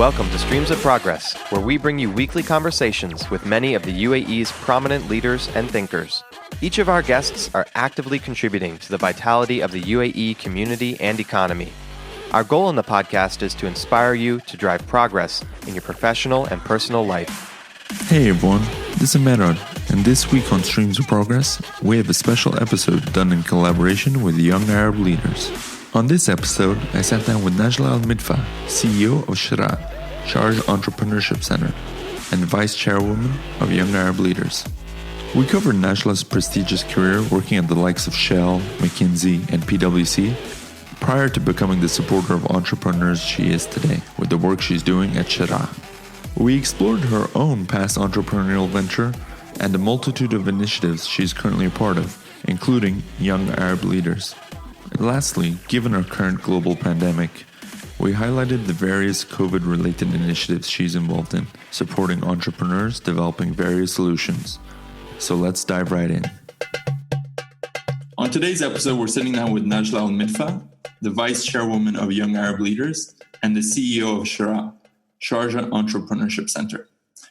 Welcome to Streams of Progress, where we bring you weekly conversations with many of the UAE's prominent leaders and thinkers. Each of our guests are actively contributing to the vitality of the UAE community and economy. Our goal in the podcast is to inspire you to drive progress in your professional and personal life. Hey everyone, this is Merad, and this week on Streams of Progress, we have a special episode done in collaboration with young Arab leaders. On this episode, I sat down with Najla Al Midfa, CEO of Sheraa, Sharjah Entrepreneurship Center, and Vice-Chairwoman of Young Arab Leaders. We covered Najla's prestigious career working at the likes of Shell, McKinsey, and PwC, prior to becoming the supporter of entrepreneurs she is today with the work she's doing at Sheraa. We explored her own past entrepreneurial venture and the multitude of initiatives she's currently a part of, including Young Arab Leaders. And lastly, given our current global pandemic, we highlighted the various COVID-related initiatives she's involved in, supporting entrepreneurs developing various solutions. So let's dive right in. On today's episode, we're sitting down with Najla Al Midfa, the Vice Chairwoman of Young Arab Leaders and the CEO of Sheraa, Sharjah Entrepreneurship Center.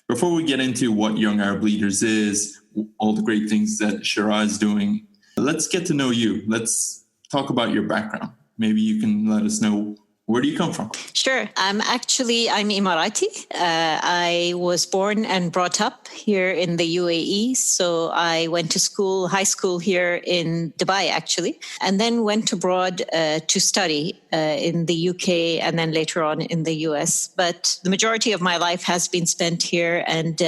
Before we get into what Young Arab Leaders is, all the great things that Sheraa is doing, let's get to know you. Let's talk about your background. Maybe you can let us know, where do you come from? Sure. I'm Emirati. I was born and brought up here in the UAE. So I went to high school here in Dubai, actually, and then went abroad to study in the UK and then later on in the US. But the majority of my life has been spent here, and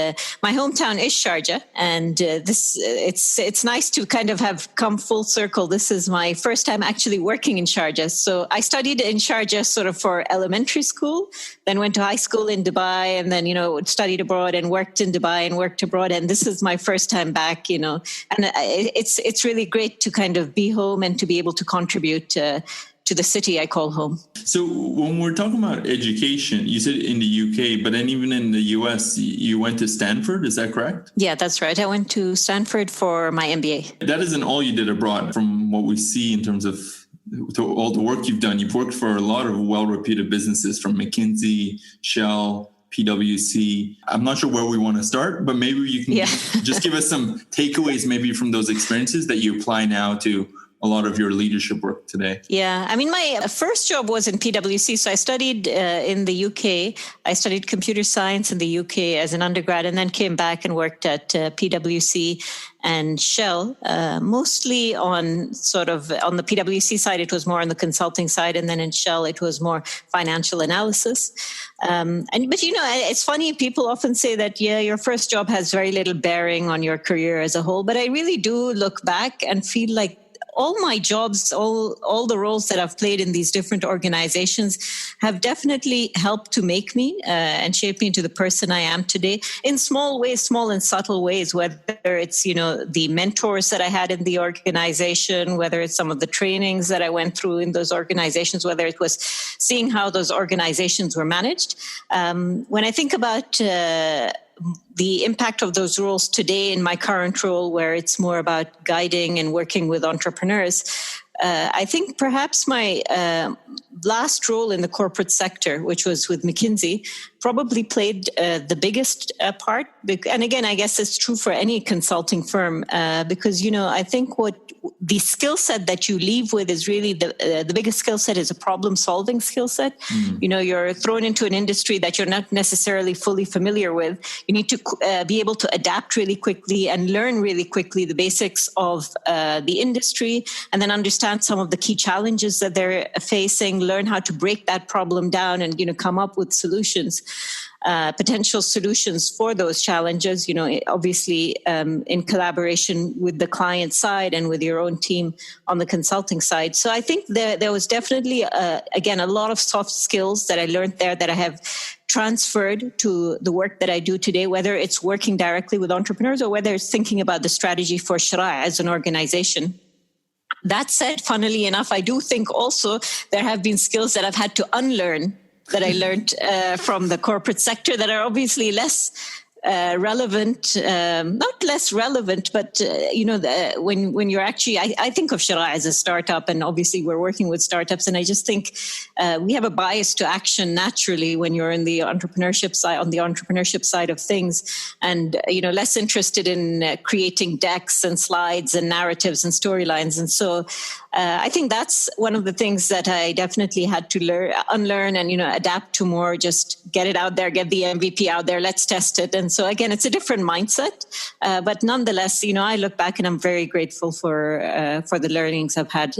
my hometown is Sharjah. And it's nice to kind of have come full circle. This is my first time actually working in Sharjah. So I studied in Sharjah sort of for elementary school, then went to high school in Dubai, and then, studied abroad and worked in Dubai and worked abroad. And this is my first time back, and it's really great to kind of be home and to be able to contribute to the city I call home. So when we're talking about education, you said in the UK, but then even in the US, you went to Stanford, is that correct? Yeah, that's right. I went to Stanford for my MBA. That isn't all you did abroad. From what we see in terms of all the work you've done, you've worked for a lot of well-reputed businesses from McKinsey, Shell, PwC. I'm not sure where we want to start, but maybe you can just give us some takeaways maybe from those experiences that you apply now to a lot of your leadership work today. Yeah, I mean, my first job was in PwC. So I studied in the UK. I studied computer science in the UK as an undergrad, and then came back and worked at PwC and Shell, mostly on the PwC side, it was more on the consulting side. And then in Shell, it was more financial analysis. But it's funny, people often say that, your first job has very little bearing on your career as a whole. But I really do look back and feel like all my jobs, all the roles that I've played in these different organizations have definitely helped to make me and shape me into the person I am today in small and subtle ways, whether it's, the mentors that I had in the organization, whether it's some of the trainings that I went through in those organizations, whether it was seeing how those organizations were managed. When I think about the impact of those roles today in my current role, where it's more about guiding and working with entrepreneurs, I think perhaps my last role in the corporate sector, which was with McKinsey, probably played the biggest part. And again, I guess it's true for any consulting firm, because, I think what the skill set that you leave with is really the biggest skill set is a problem-solving skill set. You're thrown into an industry that you're not necessarily fully familiar with. You need to be able to adapt really quickly and learn really quickly the basics of the industry, and then understand some of the key challenges that they're facing, learn how to break that problem down and, come up with solutions. Potential solutions for those challenges, obviously in collaboration with the client side and with your own team on the consulting side. So I think there was definitely, again, a lot of soft skills that I learned there that I have transferred to the work that I do today, whether it's working directly with entrepreneurs or whether it's thinking about the strategy for Sheraa as an organization. That said, funnily enough, I do think also there have been skills that I've had to unlearn that I learned from the corporate sector that are obviously less relevant, not less relevant, but when you're actually, I think of Sheraa as a startup, and obviously we're working with startups, and I just think we have a bias to action naturally when you're in the entrepreneurship side, on the entrepreneurship side of things, and less interested in creating decks and slides and narratives and storylines. And so I think that's one of the things that I definitely had to unlearn and adapt to more. Just get it out there, get the MVP out there, let's test it. And so again, it's a different mindset, but nonetheless, I look back and I'm very grateful for the learnings I've had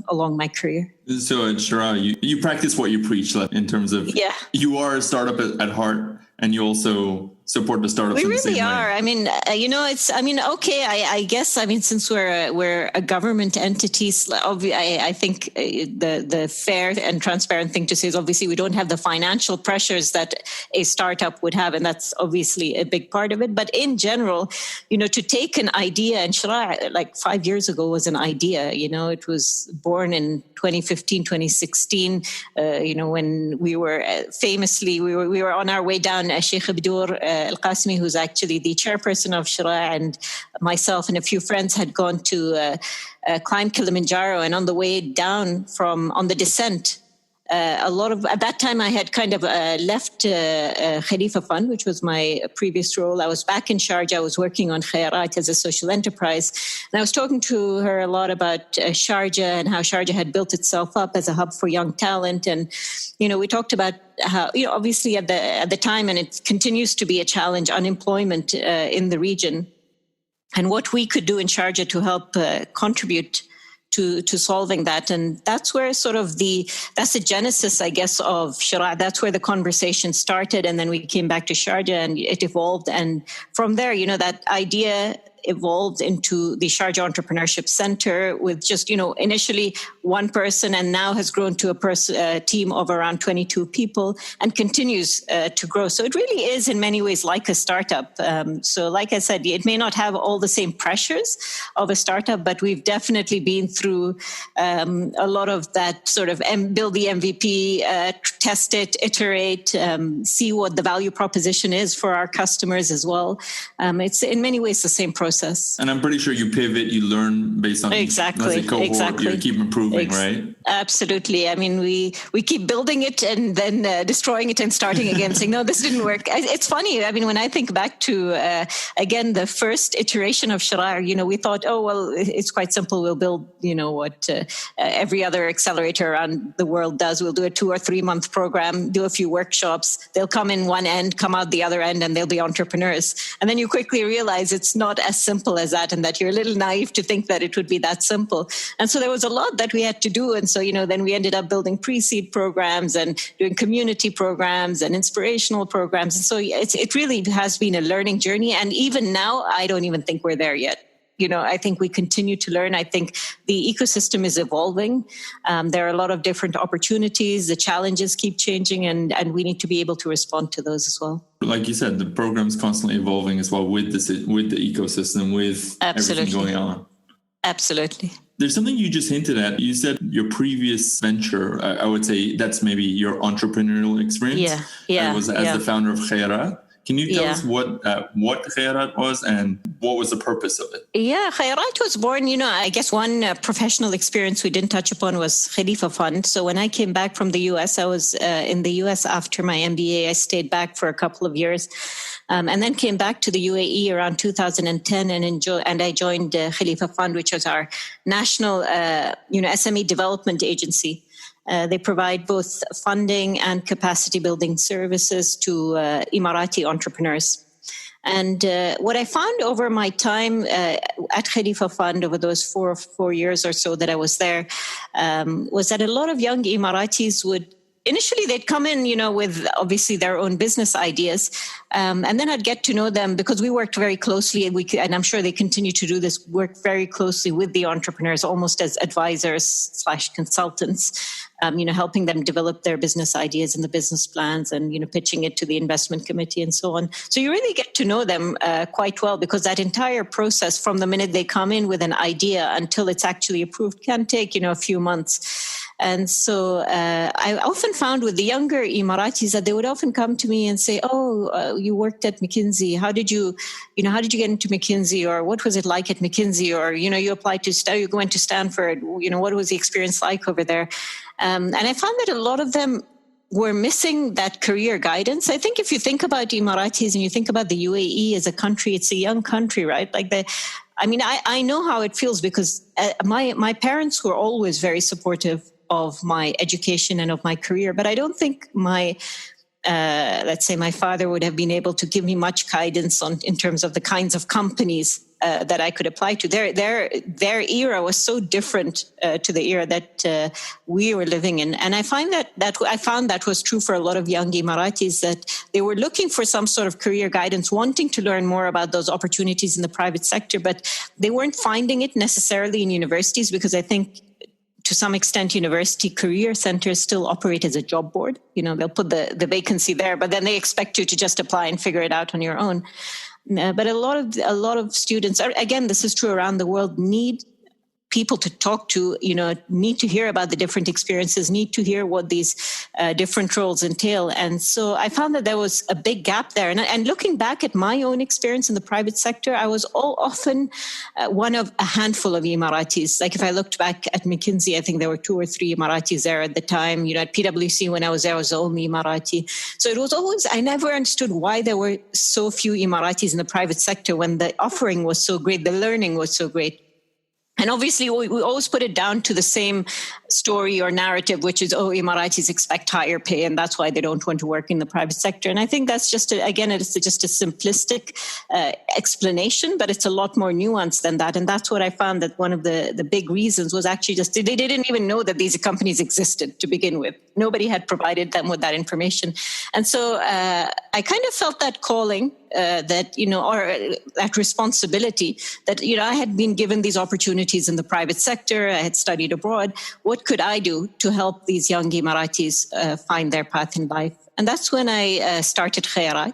along my career. So, Sheraa, you practice what you preach, like, in terms of you are a startup at heart, and you also support the startups. We really are. I mean, okay. I guess. Since we're a government entity, I think the fair and transparent thing to say is obviously we don't have the financial pressures that a startup would have, and that's obviously a big part of it. But in general, to take an idea, and Sheraa, like 5 years ago, was an idea. It was born in 2015, 2016. When we were famously we were on our way down. Sheikh Abdur Al-Qasimi, who's actually the chairperson of Sheraa, and myself and a few friends had gone to climb Kilimanjaro, and on the way down on the descent, at that time I had kind of left Khalifa Fund, which was my previous role. I was back in Sharjah. I was working on Khairat as a social enterprise. And I was talking to her a lot about Sharjah and how Sharjah had built itself up as a hub for young talent. And, we talked about how, obviously at the time, and it continues to be a challenge, unemployment in the region, and what we could do in Sharjah to help contribute to solving that. And that's where that's the genesis, I guess, of Sheraa. That's where the conversation started. And then we came back to Sharjah and it evolved. And from there, that idea evolved into the Sharjah Entrepreneurship Center with just, initially one person, and now has grown to a team of around 22 people and continues to grow. So it really is in many ways like a startup. So like I said, it may not have all the same pressures of a startup, but we've definitely been through a lot of that sort of build the MVP, test it, iterate, see what the value proposition is for our customers as well. It's in many ways the same process. And I'm pretty sure you pivot, you learn based on each cohort, you keep improving, right? Absolutely. We keep building it and then destroying it and starting again, saying, no, this didn't work. It's funny. When I think back to, again, the first iteration of Sheraa, we thought, oh, well, it's quite simple. We'll build, what every other accelerator around the world does. We'll do a 2 or 3 month program, do a few workshops. They'll come in one end, come out the other end, and they'll be entrepreneurs. And then you quickly realize it's not as simple as that, and that you're a little naive to think that it would be that simple. And so there was a lot that we had to do. And so, then we ended up building pre-seed programs and doing community programs and inspirational programs. And so it really has been a learning journey. And even now, I don't even think we're there yet. I think we continue to learn. I think the ecosystem is evolving. There are a lot of different opportunities. The challenges keep changing, and we need to be able to respond to those as well. Like you said, the program's constantly evolving as well with the ecosystem, with everything going on. Absolutely. There's something you just hinted at. You said your previous venture, I would say that's maybe your entrepreneurial experience. Yeah. Was as the founder of Khairat. Can you tell us what Khairat was and what was the purpose of it? Yeah, Khairat was born, I guess one professional experience we didn't touch upon was Khalifa Fund. So when I came back from the US, I was in the US after my MBA. I stayed back for a couple of years and then came back to the UAE around 2010 and I joined Khalifa Fund, which was our national, SME development agency. They provide both funding and capacity building services to Emirati entrepreneurs. And what I found over my time at Khalifa Fund over those four years or so that I was there was that a lot of young Emiratis initially they'd come in, with obviously their own business ideas. And then I'd get to know them because we worked very closely and I'm sure they continue to do this, work very closely with the entrepreneurs, almost as advisors / consultants. helping them develop their business ideas and the business plans and, pitching it to the investment committee and so on. So you really get to know them quite well, because that entire process from the minute they come in with an idea until it's actually approved can take, a few months. And so I often found with the younger Emiratis that they would often come to me and say, you worked at McKinsey. How did you get into McKinsey? Or what was it like at McKinsey? Or, you applied to, you went to Stanford. What was the experience like over there? And I found that a lot of them were missing that career guidance. I think if you think about Emiratis and you think about the UAE as a country, it's a young country, right? I know how it feels, because my parents were always very supportive of my education and of my career, but I don't think let's say my father would have been able to give me much guidance in terms of the kinds of companies that I could apply to. Their era was so different to the era that we were living in, and I found that was true for a lot of young Emiratis, that they were looking for some sort of career guidance, wanting to learn more about those opportunities in the private sector, but they weren't finding it necessarily in universities, because I think to some extent, university career centers still operate as a job board. They'll put the vacancy there, but then they expect you to just apply and figure it out on your own. But a lot of students, again, this is true around the world, need people to talk to, need to hear about the different experiences, need to hear what these different roles entail. And so I found that there was a big gap there. And looking back at my own experience in the private sector, I was often one of a handful of Emiratis. Like if I looked back at McKinsey, I think there were 2 or 3 Emiratis there at the time. At PwC, when I was there, I was the only Emirati. So it was always, I never understood why there were so few Emiratis in the private sector when the offering was so great, the learning was so great. And obviously, we always put it down to the same story or narrative, which is, Emiratis expect higher pay, and that's why they don't want to work in the private sector. And I think that's just, it's just a simplistic explanation, but it's a lot more nuanced than that. And that's what I found, that one of the big reasons was actually just they didn't even know that these companies existed to begin with. Nobody had provided them with that information. And so I kind of felt that calling, or that responsibility that, I had been given these opportunities in the private sector. I had studied abroad. What could I do to help these young Emiratis find their path in life? And that's when I started Sheraa.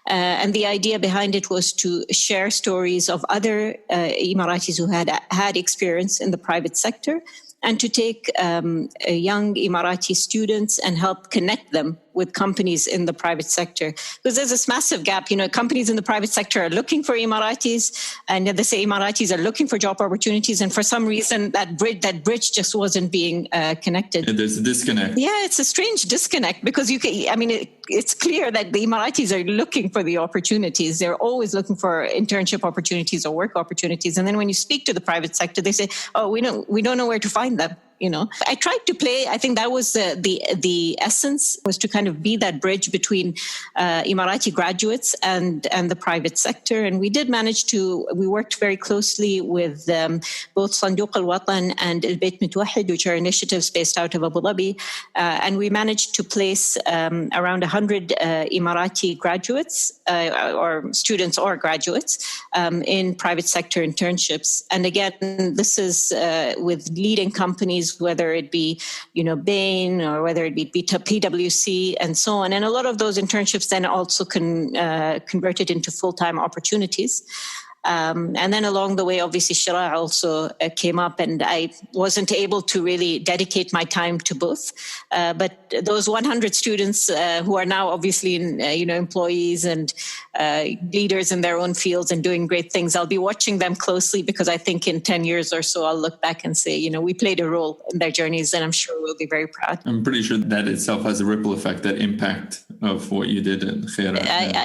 And the idea behind it was to share stories of other Emiratis who had experience in the private sector, and to take young Emirati students and help connect them with companies in the private sector. Because there's this massive gap. Companies in the private sector are looking for Emiratis, and they say Emiratis are looking for job opportunities. And for some reason, that bridge just wasn't being connected. Yeah, there's a disconnect. Yeah, it's a strange disconnect, because it's clear that the Emiratis are looking for the opportunities. They're always looking for internship opportunities or work opportunities. And then when you speak to the private sector, they say, we don't know where to find them. I tried to play. I think that was the essence, was to kind of be that bridge between Emirati graduates and the private sector. And we did manage we worked very closely with both Sanduq al-Watan and Al-Bayt Mutwahid, which are initiatives based out of Abu Dhabi. And we managed to place around 100 Emirati graduates or students or graduates in private sector internships. And again, this is with leading companies, whether it be, Bain, or whether it be PwC and so on. And a lot of those internships then also converted into full-time opportunities. And then along the way, obviously, Sheraa also came up, and I wasn't able to really dedicate my time to both. But those 100 students who are now obviously employees and leaders in their own fields and doing great things, I'll be watching them closely, because I think in 10 years or so, I'll look back and say, we played a role in their journeys, and I'm sure we'll be very proud. I'm pretty sure that itself has a ripple effect, that impact of what you did in Sheraa.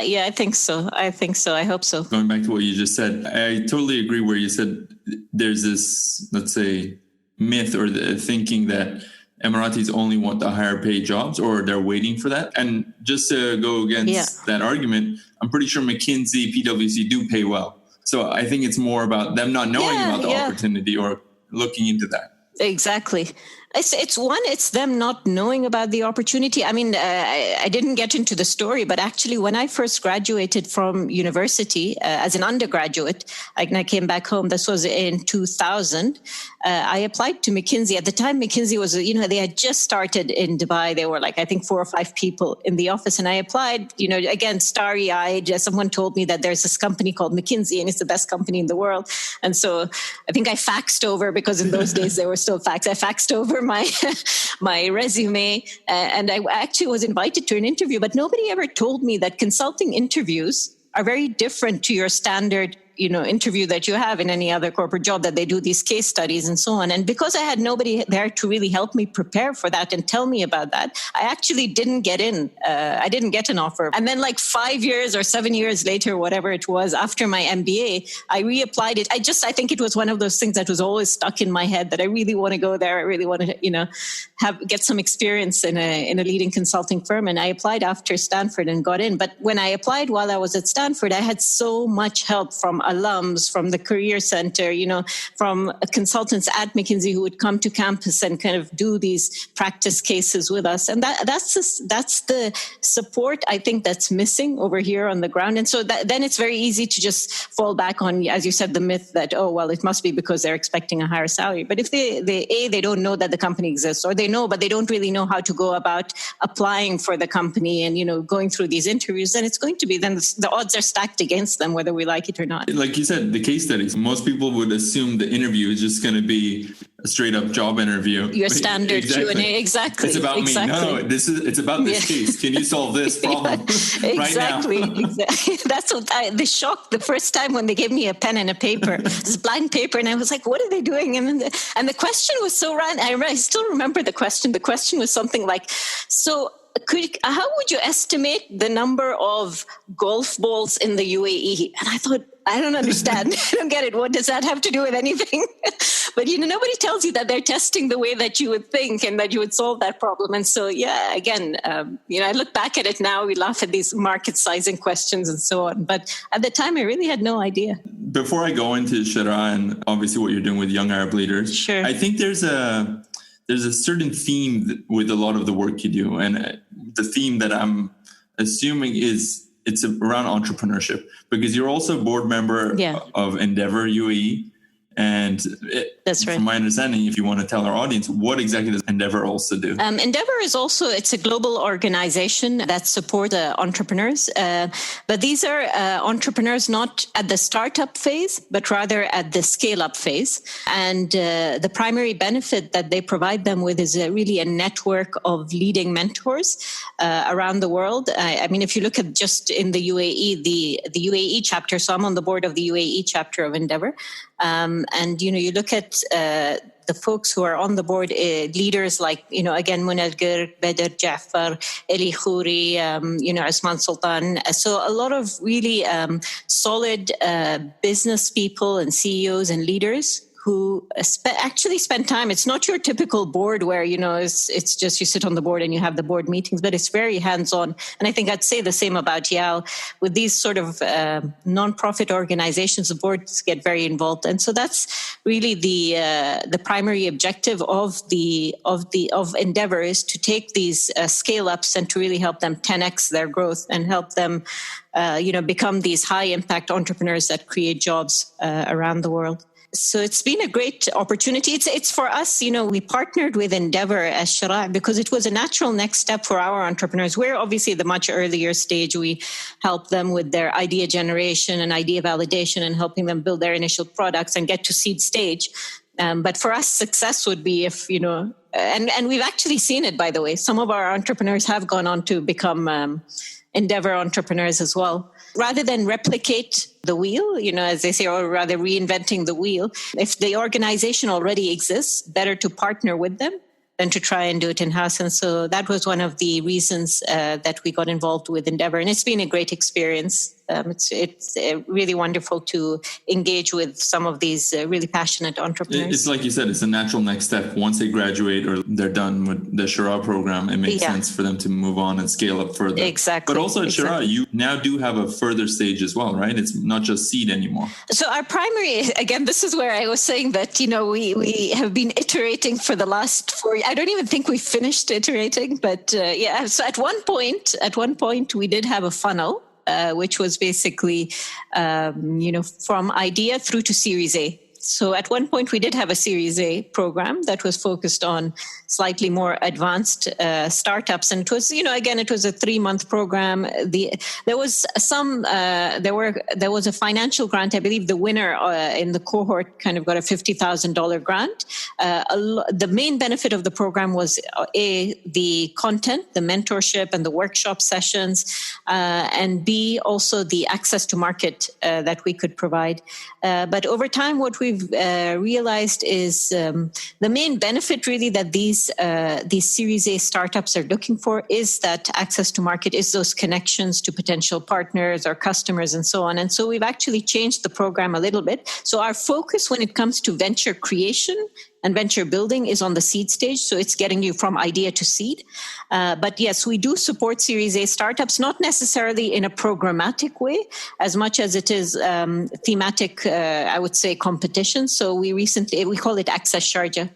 Yeah, I think so. I hope so. Going back to what you just said, I totally agree where you said there's this, let's say, myth or the thinking that Emiratis only want the higher paid jobs, or they're waiting for that. And just to go against that argument, I'm pretty sure McKinsey, PwC do pay well. So I think it's more about them not knowing about the opportunity or looking into that. Exactly. It's them not knowing about the opportunity. I mean, I didn't get into the story, but actually when I first graduated from university as an undergraduate, I came back home, this was in 2000, I applied to McKinsey. At the time, McKinsey was, they had just started in Dubai. They were like, I think 4 or 5 people in the office. And I applied, again, starry-eyed. Someone told me that there's this company called McKinsey and it's the best company in the world. And so I think I faxed over, because in those days there were still fax. I faxed over my resume, and I actually was invited to an interview, but nobody ever told me that consulting interviews are very different to your standard interview that you have in any other corporate job, that they do these case studies and so on. And because I had nobody there to really help me prepare for that and tell me about that, I actually didn't get in. I didn't get an offer. And then like 5 years or 7 years later, whatever it was, after my MBA, I reapplied it. I think it was one of those things that was always stuck in my head, that I really want to go there. I really want to, get some experience in a leading consulting firm. And I applied after Stanford and got in. But when I applied while I was at Stanford, I had so much help from alums, from the Career Center, from consultants at McKinsey who would come to campus and kind of do these practice cases with us. And that's the support I think that's missing over here on the ground. And so then it's very easy to just fall back on, as you said, the myth that, it must be because they're expecting a higher salary. But if they don't know that the company exists, or they know, but they don't really know how to go about applying for the company and, going through these interviews, then it's going to be, then the odds are stacked against them, whether we like it or not. Like you said, the case studies, most people would assume the interview is just going to be a straight up job interview. Your standard Q&A, exactly. It's about me. No, it's about this case. Can you solve this problem right now? Exactly. That's what the shock the first time when they gave me a pen and a paper, this blank paper, and I was like, what are they doing? And the question was so random. I still remember the question. The question was something like, so how would you estimate the number of golf balls in the UAE? And I thought, I don't understand. I don't get it. What does that have to do with anything? But, nobody tells you that they're testing the way that you would think and that you would solve that problem. And so, again, I look back at it now, we laugh at these market sizing questions and so on. But at the time, I really had no idea. Before I go into Sheraa and obviously what you're doing with young Arab leaders, sure. I think there's a certain theme with a lot of the work you do. And the theme that I'm assuming it's around entrepreneurship, because you're also a board member of Endeavor UAE. And that's right. From my understanding, if you want to tell our audience, what exactly does Endeavor also do? Endeavor is it's a global organization that supports entrepreneurs. But these are entrepreneurs not at the startup phase, but rather at the scale-up phase. And the primary benefit that they provide them with is really a network of leading mentors around the world. I mean, if you look at just in the UAE, the UAE chapter, so I'm on the board of the UAE chapter of Endeavor. And, you look at the folks who are on the board, leaders like, again, Munal Badr, Jafar, Eli Khouri, Usman Sultan. So a lot of really solid business people and CEOs and leaders who actually spend time. It's not your typical board where, it's just you sit on the board and you have the board meetings, but it's very hands-on. And I think I'd say the same about YAL. With these sort of non-profit organizations, the boards get very involved. And so that's really the primary objective of Endeavor, is to take these scale-ups and to really help them 10x their growth and help them become these high-impact entrepreneurs that create jobs around the world. So it's been a great opportunity. It's for us, we partnered with Endeavor as Sheraa because it was a natural next step for our entrepreneurs. We're obviously the much earlier stage. We help them with their idea generation and idea validation and helping them build their initial products and get to seed stage. But for us, success would be if, and we've actually seen it, by the way. Some of our entrepreneurs have gone on to become Endeavor entrepreneurs as well. Rather than replicate the wheel, as they say, or rather reinventing the wheel, if the organization already exists, better to partner with them than to try and do it in-house. And so that was one of the reasons that we got involved with Endeavor. And it's been a great experience. It's really wonderful to engage with some of these really passionate entrepreneurs. It's like you said, it's a natural next step. Once they graduate or they're done with the Sheraa program, it makes sense for them to move on and scale up further. Exactly. But also at Sheraa, you now do have a further stage as well, right? It's not just seed anymore. So our primary, again, this is where I was saying that, we have been iterating for the last 4 years. I don't even think we finished iterating, but so at one point we did have a funnel, which was basically, from idea through to Series A. So at one point we did have a Series A program that was focused on slightly more advanced startups, and it was, it was a 3-month program. There was a financial grant. I believe the winner in the cohort kind of got a $50,000 grant. The main benefit of the program was the content, the mentorship, and the workshop sessions, and B, also the access to market that we could provide. But over time, what we've realized is the main benefit really that these Series A startups are looking for is that access to market, is those connections to potential partners or customers and so on. And so we've actually changed the program a little bit. So our focus when it comes to venture creation and venture building is on the seed stage. So it's getting you from idea to seed. But yes, we do support Series A startups, not necessarily in a programmatic way, as much as it is thematic, I would say, competition. So we call it Access Sharjah.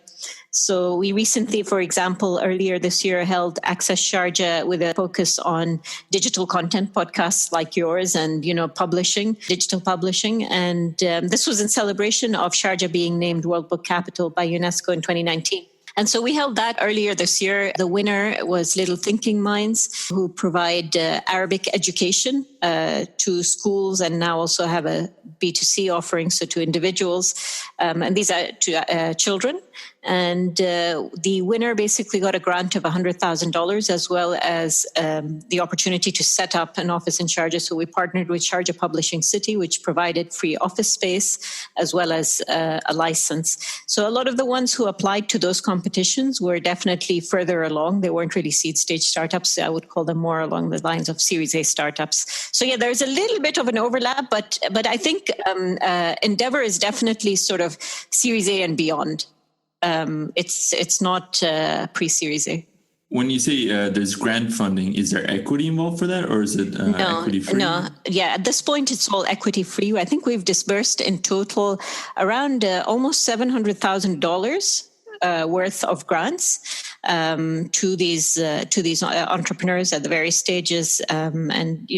So we recently, for example, earlier this year held Access Sharjah with a focus on digital content podcasts like yours and, digital publishing. And this was in celebration of Sharjah being named World Book Capital by UNESCO in 2019. And so we held that earlier this year. The winner was Little Thinking Minds, who provide Arabic education to schools and now also have a B2C offering, so to individuals. And these are to children. And the winner basically got a grant of $100,000 as well as the opportunity to set up an office in Sharjah. So we partnered with Sharjah Publishing City, which provided free office space as well as a license. So a lot of the ones who applied to those competitions were definitely further along. They weren't really seed stage startups. I would call them more along the lines of Series A startups. So yeah, there's a little bit of an overlap, but I think Endeavor is definitely sort of Series A and beyond. It's not pre-Series A. When you say there's grant funding, is there equity involved for that, or is it equity free? No. Yeah, at this point, it's all equity free. I think we've disbursed in total around almost $700,000 worth of grants to these entrepreneurs at the various stages, and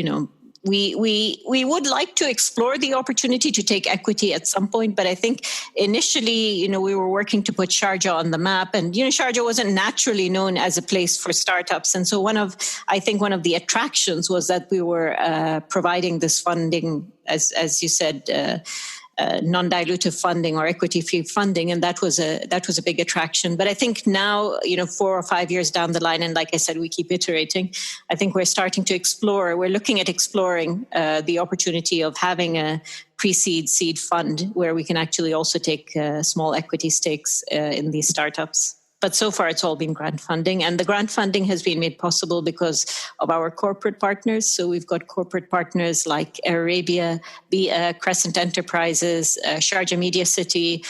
We would like to explore the opportunity to take equity at some point, but I think initially, we were working to put Sharjah on the map, and Sharjah wasn't naturally known as a place for startups, and so one of the attractions was that we were providing this funding, as you said. Non-dilutive funding or equity-free funding, and that was a big attraction. But I think now, 4 or 5 years down the line, and like I said, we keep iterating. I think we're starting to explore. We're looking at exploring the opportunity of having a pre-seed seed fund where we can actually also take small equity stakes in these startups. But so far, it's all been grant funding. And the grant funding has been made possible because of our corporate partners. So we've got corporate partners like Air Arabia, Crescent Enterprises, Sharjah Media City,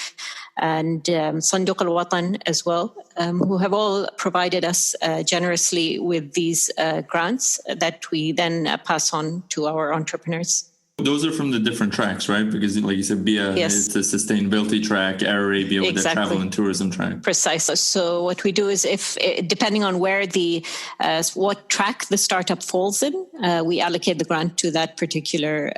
and Sanduq Al-Watan as well, who have all provided us generously with these grants that we then pass on to our entrepreneurs. Those are from the different tracks, right? Because like you said, BIA is the sustainability track, Air Arabia with the travel and tourism track. Precisely. So what we do is depending on where what track the startup falls in, we allocate the grant to that particular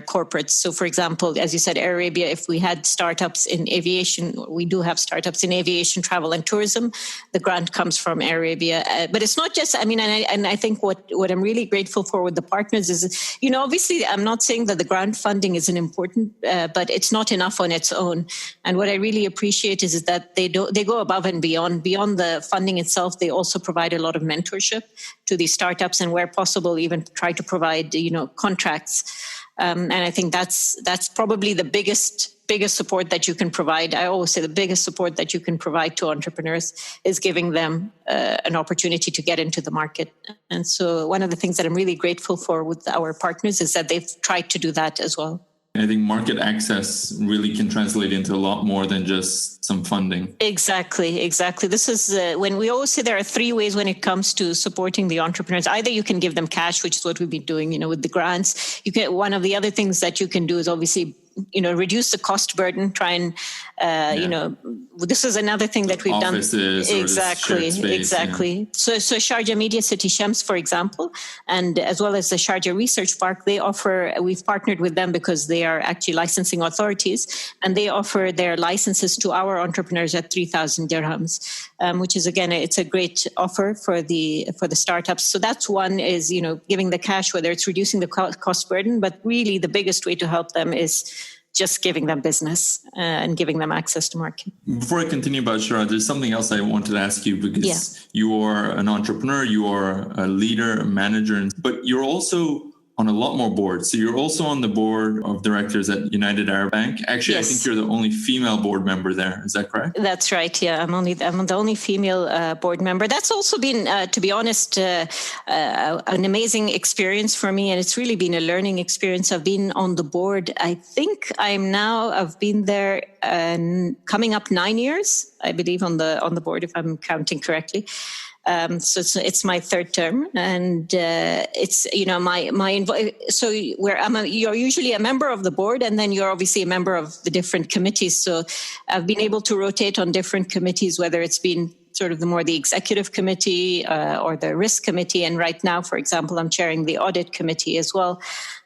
corporates. So for example, as you said, Air Arabia, if we had startups in aviation, we do have startups in aviation, travel and tourism, the grant comes from Air Arabia. But it's not just, and I think what I'm really grateful for with the partners is, obviously I'm not saying that the grant funding isn't important, but it's not enough on its own. And what I really appreciate is that they go above and beyond the funding itself. They also provide a lot of mentorship to these startups and where possible, even try to provide, contracts And I think that's probably the biggest support that you can provide. I always say the biggest support that you can provide to entrepreneurs is giving them an opportunity to get into the market. And so one of the things that I'm really grateful for with our partners is that they've tried to do that as well. I think market access really can translate into a lot more than just some funding. Exactly. This is when we always say there are three ways when it comes to supporting the entrepreneurs. Either you can give them cash, which is what we've been doing, with the grants. You can. One of the other things that you can do is obviously, reduce the cost burden. Try and, this is another thing that we've done. Exactly. Yeah. So Sharjah Media City Shams, for example, and as well as the Sharjah Research Park, we've partnered with them because they are actually licensing authorities, and they offer their licenses to our entrepreneurs at 3,000 dirhams, which is, again, it's a great offer for the startups. So that's one is, giving the cash, whether it's reducing the cost burden, but really the biggest way to help them is just giving them business and giving them access to market. Before I continue about Sheraa, there's something else I wanted to ask you, because you are an entrepreneur, you are a leader, a manager, but you're also on a lot more boards. So you're also on the board of directors at United Arab Bank. Actually, yes. I think you're the only female board member there. Is that correct? That's right. Yeah, I'm the only female board member. That's also been, to be honest, an amazing experience for me. And it's really been a learning experience. I've been on the board. I think I've been there coming up 9 years, I believe, on the board, if I'm counting correctly. So it's my third term, and it's you're usually a member of the board, and then you're obviously a member of the different committees. So I've been able to rotate on different committees, whether it's been sort of the executive committee or the risk committee, and right now, for example, I'm chairing the audit committee as well.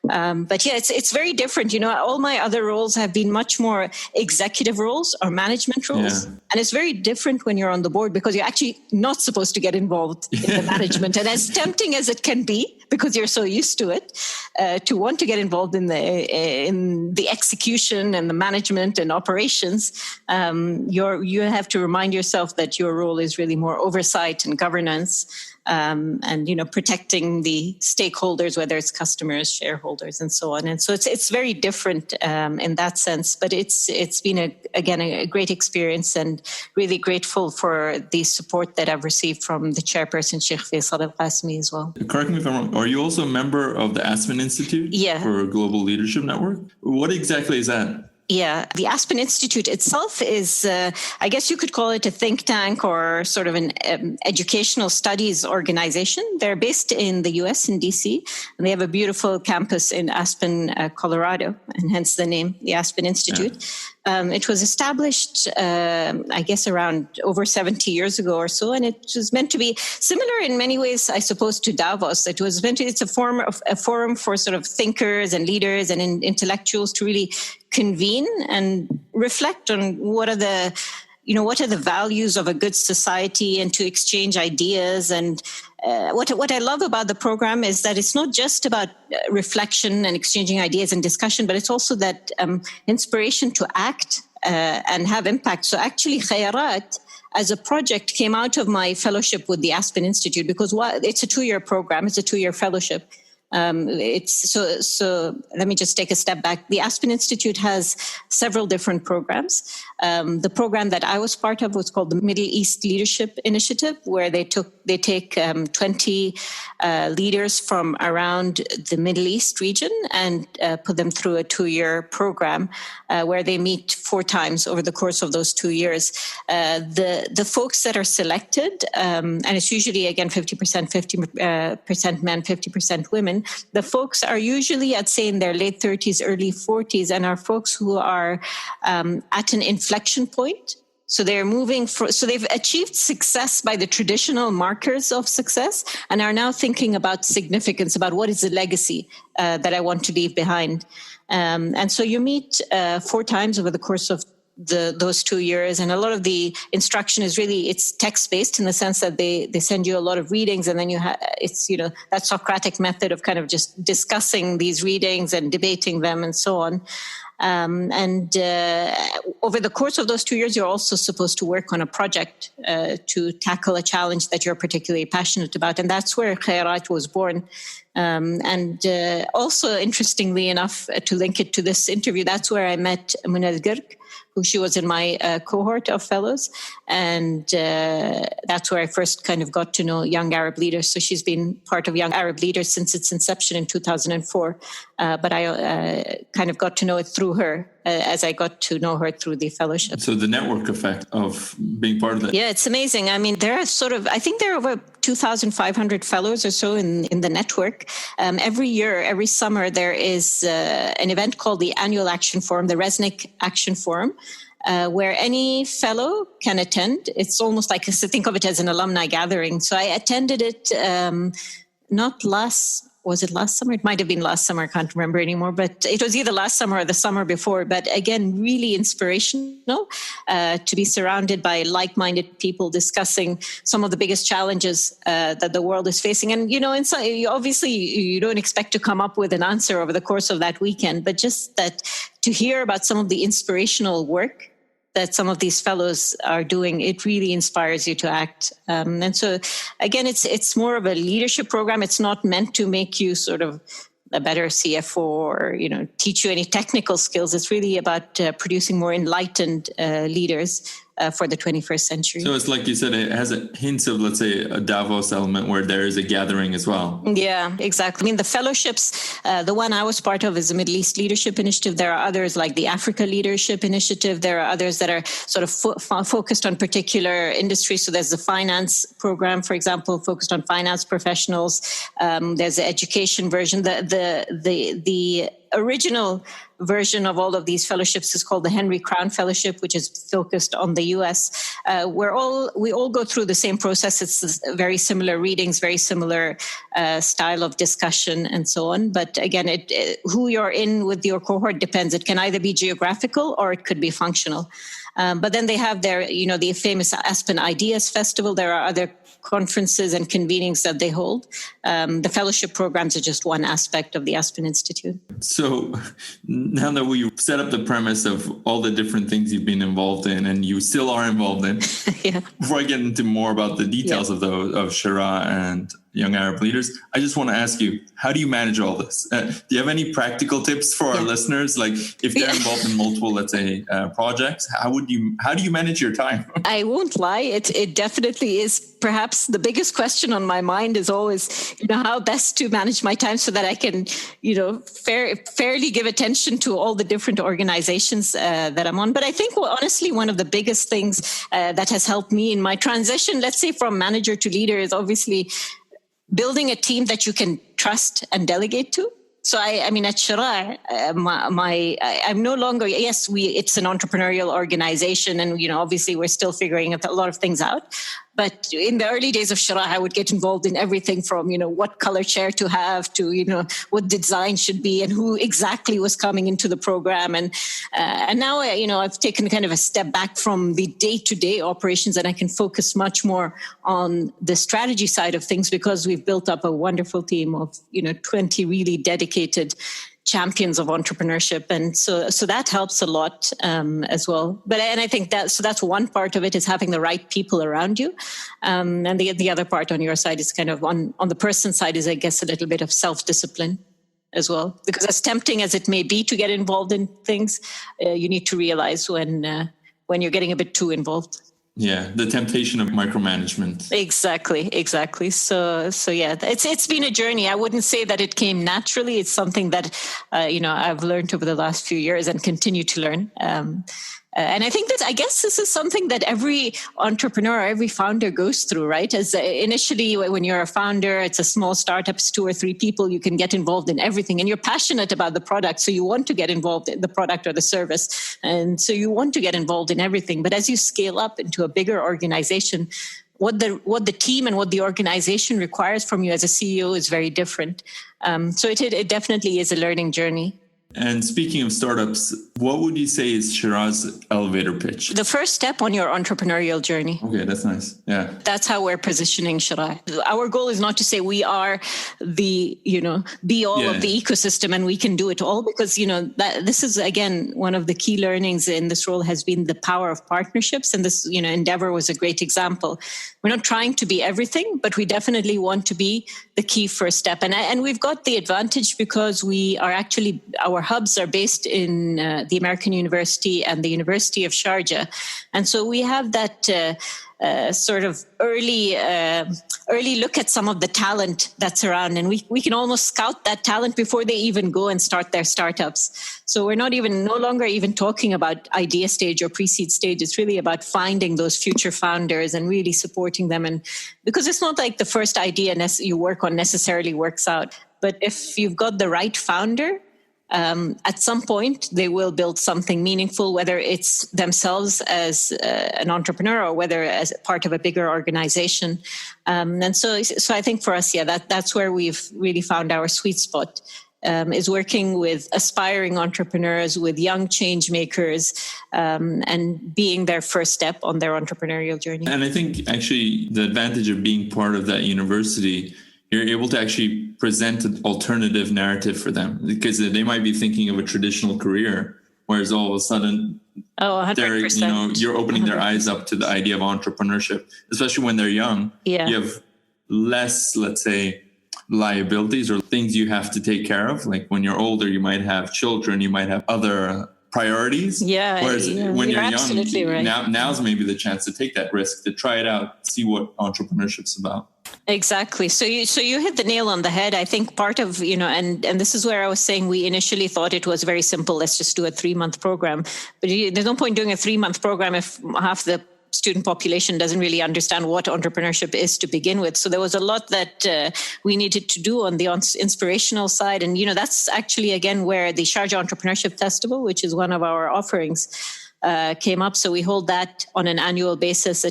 But yeah, it's very different. All my other roles have been much more executive roles or management roles. Yeah. And it's very different when you're on the board, because you're actually not supposed to get involved in the management. And as tempting as it can be, because you're so used to it, to want to get involved in the execution and the management and operations, you have to remind yourself that your role is really more oversight and governance. And protecting the stakeholders, whether it's customers, shareholders, and so on. And so it's very different in that sense. But it's been a great experience, and really grateful for the support that I've received from the chairperson, Sheikh Faisal Al Qasmi, as well. Correct me if I'm wrong. Are you also a member of the Aspen Institute for Global Leadership Network? What exactly is that? Yeah, the Aspen Institute itself is, I guess you could call it a think tank or sort of an educational studies organization. They're based in the US, in DC, and they have a beautiful campus in Aspen, Colorado, and hence the name, the Aspen Institute. Yeah. It was established, I guess, around over 70 years ago or so, and it was meant to be similar in many ways, I suppose, to Davos. It's a forum for sort of thinkers and leaders and intellectuals to really convene and reflect on what are the values of a good society, and to exchange ideas. And what I love about the program is that it's not just about reflection and exchanging ideas and discussion, but it's also that inspiration to act and have impact. So actually, Khayarat as a project came out of my fellowship with the Aspen Institute, because it's a 2-year program, it's a 2-year fellowship. So let me just take a step back. The Aspen Institute has several different programs. The program that I was part of was called the Middle East Leadership Initiative, where they take 20 leaders from around the Middle East region and put them through a 2-year program where they meet 4 times over the course of those 2 years. The folks that are selected, and it's usually, again, 50% men, 50% women, the folks are usually, I'd say, in their late 30s, early 40s, and are folks who are at an inflection point. So they're so they've achieved success by the traditional markers of success, and are now thinking about significance, about what is the legacy that I want to leave behind. And so you meet 4 times over the course of those 2 years, and a lot of the instruction is really, it's text-based in the sense that they send you a lot of readings, and then it's that Socratic method of kind of just discussing these readings and debating them and so on. Over the course of those 2 years, you're also supposed to work on a project to tackle a challenge that you're particularly passionate about, and that's where Khayarat was born. And also, interestingly enough, to link it to this interview, that's where I met Munal Girk, who she was in my cohort of fellows. And that's where I first kind of got to know Young Arab Leaders. So she's been part of Young Arab Leaders since its inception in 2004. But I kind of got to know it through her as I got to know her through the fellowship. So the network effect of being part of it. Yeah, it's amazing. I mean, there are I think there are over 2,500 fellows or so in the network. Every year, every summer, there is an event called the Annual Action Forum, the Resnick Action Forum, where any fellow can attend. It's almost like, think of it as an alumni gathering. So I attended it was it last summer? It might have been last summer. I can't remember anymore, but it was either last summer or the summer before. But again, really inspirational to be surrounded by like-minded people discussing some of the biggest challenges that the world is facing. And, obviously you don't expect to come up with an answer over the course of that weekend, but just that to hear about some of the inspirational work that some of these fellows are doing, it really inspires you to act. And so, again, it's more of a leadership program. It's not meant to make you sort of a better CFO or, teach you any technical skills. It's really about producing more enlightened leaders for the 21st century. So it's like you said, it has a hint of, let's say, a Davos element where there is a gathering as well. Yeah, exactly. I mean, the fellowships, the one I was part of is the Middle East Leadership Initiative. There are others like the Africa Leadership Initiative. There are others that are sort of focused on particular industries. So there's the finance program, for example, focused on finance professionals. There's the education version. The original version of all of these fellowships is called the Henry Crown Fellowship, which is focused on the US. We all go through the same process. It's very similar readings, very similar style of discussion and so on. But again, who you're in with your cohort depends. It can either be geographical or it could be functional. But then they have their, the famous Aspen Ideas Festival. There are other conferences and convenings that they hold. The fellowship programs are just one aspect of the Aspen Institute. So now that we've set up the premise of all the different things you've been involved in and you still are involved in, yeah. Before I get into more about the details of Sheraa and Young Arab Leaders, I just want to ask you, how do you manage all this? Do you have any practical tips for our listeners? Like if they're involved in multiple, let's say, projects, how do you manage your time? I won't lie. It definitely is perhaps the biggest question on my mind is always, how best to manage my time so that I can, fairly give attention to all the different organizations that I'm on. But I think, honestly, one of the biggest things that has helped me in my transition, let's say from manager to leader, is obviously building a team that you can trust and delegate to. So I mean, at Sheraa, I'm no longer, it's an entrepreneurial organization and, obviously we're still figuring a lot of things out. But in the early days of Sheraa, I would get involved in everything from, what color chair to have to, what design should be and who exactly was coming into the program. And now, I've taken kind of a step back from the day-to-day operations and I can focus much more on the strategy side of things because we've built up a wonderful team of, 20 really dedicated champions of entrepreneurship. And so that helps a lot as well. And I think that's one part of it is having the right people around you. And the other part on your side is kind of on the person side is, I guess, a little bit of self-discipline as well. Because as tempting as it may be to get involved in things, you need to realize when you're getting a bit too involved. Yeah, the temptation of micromanagement. Exactly. So yeah, it's been a journey. I wouldn't say that it came naturally. It's something that I've learned over the last few years and continue to learn. And I think that, I guess this is something that every entrepreneur, every founder goes through, right? As initially, when you're a founder, it's a small startup, it's 2 or 3 people, you can get involved in everything and you're passionate about the product. So you want to get involved in the product or the service. And so you want to get involved in everything. But as you scale up into a bigger organization, what the team and what the organization requires from you as a CEO is very different. So it definitely is a learning journey. And speaking of startups, what would you say is Shera's elevator pitch? The first step on your entrepreneurial journey. Okay, that's nice. Yeah. That's how we're positioning Sheraa. Our goal is not to say we are the, be all of the ecosystem and we can do it all, because, that this is, again, one of the key learnings in this role has been the power of partnerships. And this, Endeavor was a great example. We're not trying to be everything, but we definitely want to be the key first step. And we've got the advantage because we are actually, our hubs are based in the American University and the University of Sharjah. And so we have that sort of early look at some of the talent that's around. And we can almost scout that talent before they even go and start their startups. So we're no longer even talking about idea stage or pre-seed stage. It's really about finding those future founders and really supporting them. And because it's not like the first idea you work on necessarily works out. But if you've got the right founder, at some point, they will build something meaningful, whether it's themselves as an entrepreneur or whether as part of a bigger organization. And so I think for us, that's where we've really found our sweet spot, is working with aspiring entrepreneurs, with young change makers, and being their first step on their entrepreneurial journey. And I think actually the advantage of being part of that university, you're able to actually present an alternative narrative for them, because they might be thinking of a traditional career, whereas all of a sudden, 100%. You're opening their eyes up to the idea of entrepreneurship, especially when they're young. Yeah. You have less, let's say, liabilities or things you have to take care of. Like when you're older, you might have children, you might have other priorities. Yeah. Whereas when you're young, right. now's maybe the chance to take that risk, to try it out, see what entrepreneurship's about. Exactly. So you hit the nail on the head. I think part of, and this is where I was saying we initially thought it was very simple. Let's just do a 3-month program. But there's no point doing a 3-month program if half the student population doesn't really understand what entrepreneurship is to begin with. So there was a lot that we needed to do on the inspirational side. And, that's actually, again, where the Sharjah Entrepreneurship Festival, which is one of our offerings, came up. So we hold that on an annual basis.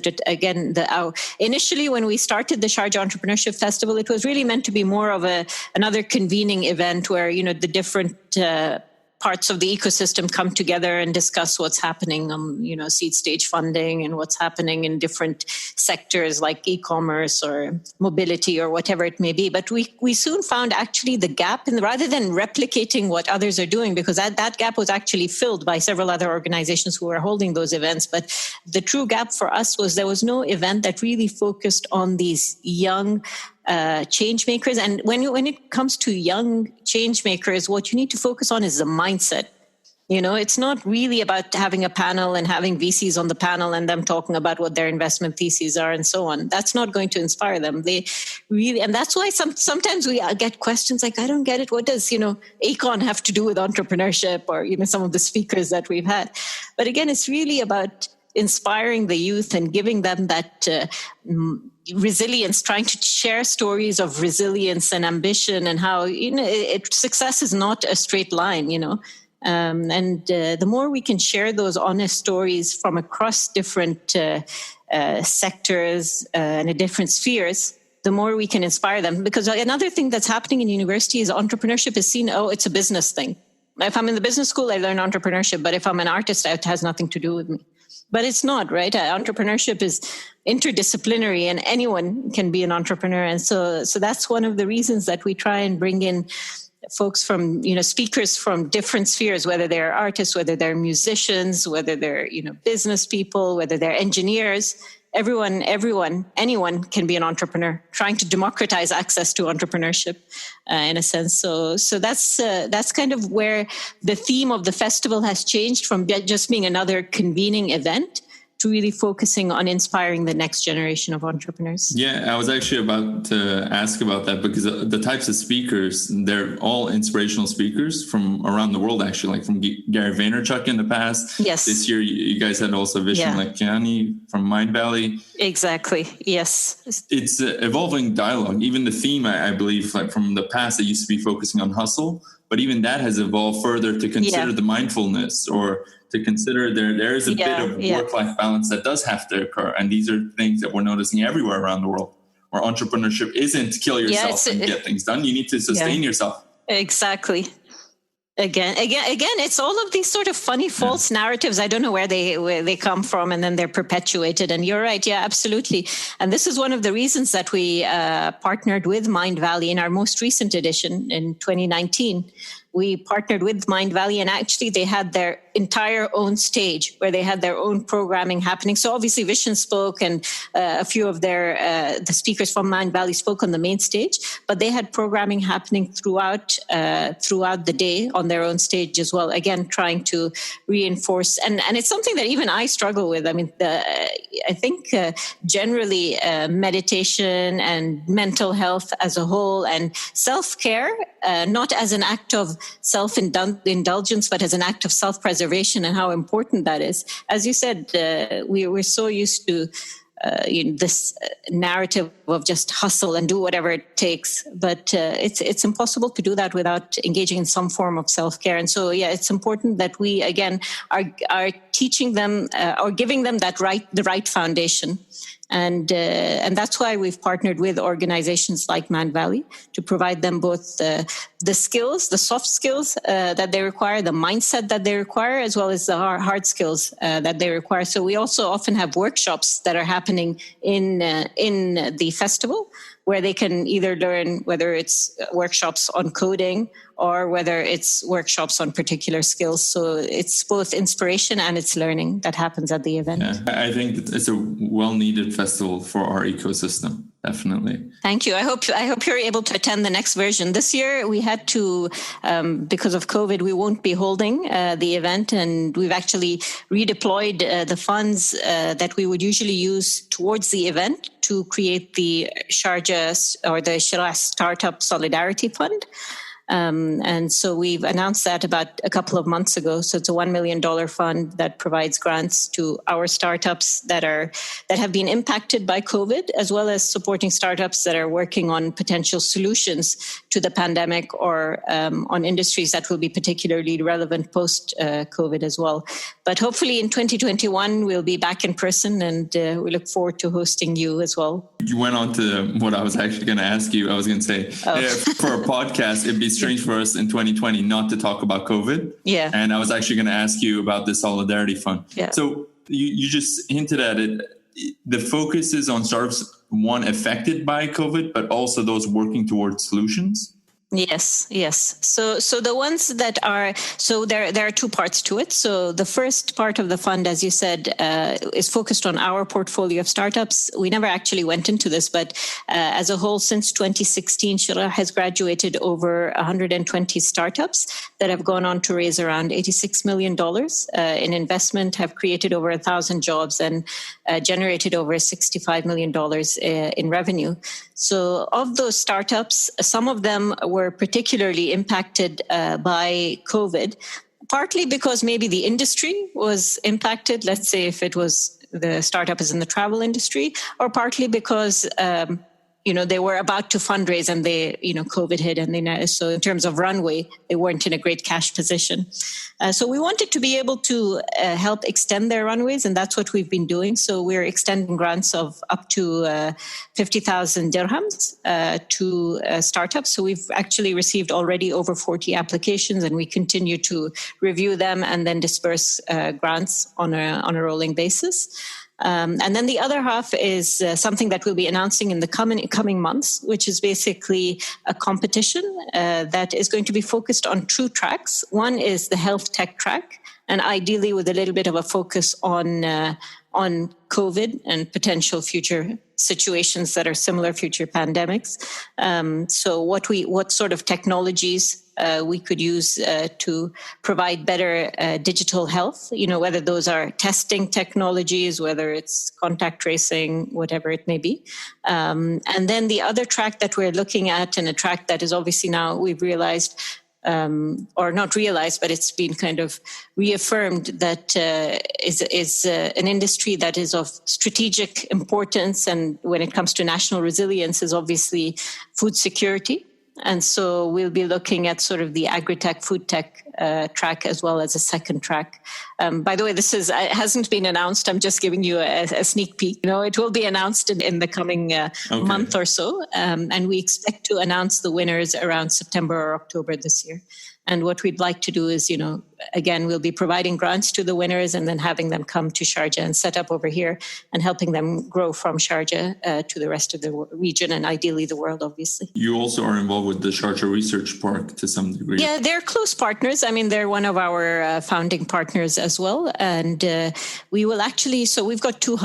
Initially, when we started the Sharjah Entrepreneurship Festival, it was really meant to be more of another convening event where, the different parts of the ecosystem come together and discuss what's happening on, seed stage funding and what's happening in different sectors like e-commerce or mobility or whatever it may be. But we soon found actually the gap, rather than replicating what others are doing, because that gap was actually filled by several other organizations who were holding those events. But the true gap for us was there was no event that really focused on these young change makers. And when it comes to young change makers, what you need to focus on is the mindset. It's not really about having a panel and having VCs on the panel and them talking about what their investment theses are and so on. That's not going to inspire them. They really, and that's why sometimes we get questions like, I don't get it. What does, Akon have to do with entrepreneurship, or, some of the speakers that we've had? But again, it's really about inspiring the youth and giving them that resilience, trying to share stories of resilience and ambition and how, success is not a straight line, and the more we can share those honest stories from across different sectors and different spheres, the more we can inspire them. Because another thing that's happening in university is entrepreneurship is seen, it's a business thing. If I'm in the business school, I learn entrepreneurship, but if I'm an artist, it has nothing to do with me. But it's not, right? Entrepreneurship is interdisciplinary and anyone can be an entrepreneur. And so that's one of the reasons that we try and bring in folks from, speakers from different spheres, whether they're artists, whether they're musicians, whether they're, business people, whether they're engineers. Anyone can be an entrepreneur, trying to democratize access to entrepreneurship in a sense. So that's kind of where the theme of the festival has changed from just being another convening event to really focusing on inspiring the next generation of entrepreneurs. Yeah, I was actually about to ask about that, because the types of speakers, they're all inspirational speakers from around the world, actually, like from Gary Vaynerchuk in the past. Yes. This year, you guys had also Vishen Lakhiani from Mind Valley. Exactly, yes. It's evolving dialogue. Even the theme, I believe, like from the past, it used to be focusing on hustle, but even that has evolved further to consider the mindfulness, or to consider there is a bit of work-life balance that does have to occur. And these are things that we're noticing everywhere around the world, where entrepreneurship isn't kill yourself and get things done. You need to sustain yourself. Exactly. Again, it's all of these sort of funny false narratives. I don't know where they come from, and then they're perpetuated. And you're right, yeah, absolutely. And this is one of the reasons that we partnered with Mind Valley in our most recent edition in 2019. We partnered with Mind Valley, and actually they had their entire own stage where they had their own programming happening. So obviously Vision spoke, and a few of the speakers from Mind Valley spoke on the main stage, but they had programming happening throughout the day on their own stage as well. Again, trying to reinforce, and it's something that even I struggle with. I mean, I think generally meditation and mental health as a whole, and self-care, not as an act of self-indulgence, but as an act of self-preservation, and how important that is. As you said, we're so used to this narrative of just hustle and do whatever it takes, but it's impossible to do that without engaging in some form of self-care. And so, yeah, it's important that we again are teaching them or giving them the right foundation. And that's why we've partnered with organizations like Mind Valley to provide them both the skills, the soft skills that they require, the mindset that they require, as well as the hard skills that they require. So we also often have workshops that are happening in the festival, where they can either learn, whether it's workshops on coding or whether it's workshops on particular skills. So it's both inspiration and it's learning that happens at the event. Yeah, I think it's a well-needed festival for our ecosystem. Definitely. Thank you. I hope you're able to attend the next version. This year we had to, because of COVID, we won't be holding the event, and we've actually redeployed the funds that we would usually use towards the event to create the Sharjah or the Sheraa Startup Solidarity Fund. And so we've announced that about a couple of months ago. So it's a $1 million fund that provides grants to our startups that have been impacted by COVID, as well as supporting startups that are working on potential solutions to the pandemic, or on industries that will be particularly relevant post-COVID as well. But hopefully in 2021, we'll be back in person, and we look forward to hosting you as well. You went on to what I was actually going to ask you. I was going to say, for a podcast, it'd be strange for us in 2020 not to talk about COVID. Yeah. And I was actually going to ask you about the Solidarity Fund. Yeah. So you just hinted at it. The focus is on startups, one, affected by COVID, but also those working towards solutions. Yes. So the ones that are, so there are two parts to it. So the first part of the fund, as you said, is focused on our portfolio of startups. We never actually went into this, but as a whole, since 2016, Sheraa has graduated over 120 startups that have gone on to raise around $86 million in investment, have created over 1,000 jobs, and generated over $65 million in revenue. So of those startups, some of them were particularly impacted by COVID, partly because maybe the industry was impacted. Let's say if it was the startup is in the travel industry, or partly because they were about to fundraise and COVID hit, and so in terms of runway, they weren't in a great cash position. So we wanted to be able to help extend their runways, and that's what we've been doing. So we're extending grants of up to 50,000 dirhams to startups. So we've actually received already over 40 applications, and we continue to review them and then disperse grants on a rolling basis. And then the other half is something that we'll be announcing in the coming months, which is basically a competition that is going to be focused on two tracks. One is the health tech track, and ideally with a little bit of a focus on COVID and potential future situations that are similar, future pandemics. So what sort of technologies we could use to provide better digital health, whether those are testing technologies, whether it's contact tracing, whatever it may be. And then the other track that we're looking at, and a track that is obviously now we've realized, or not realized, but it's been kind of reaffirmed that is an industry that is of strategic importance, and when it comes to national resilience, is obviously food security. And so we'll be looking at sort of the agri-tech, food tech track as well as a second track. By the way, this hasn't been announced. I'm just giving you a sneak peek. It will be announced in the coming month or so. And we expect to announce the winners around September or October this year. And what we'd like to do is, again, we'll be providing grants to the winners and then having them come to Sharjah and set up over here and helping them grow from Sharjah to the rest of the region and ideally the world, obviously. You also are involved with the Sharjah Research Park to some degree. Yeah, they're close partners. I mean, they're one of our founding partners as well. And we will actually, so we've got two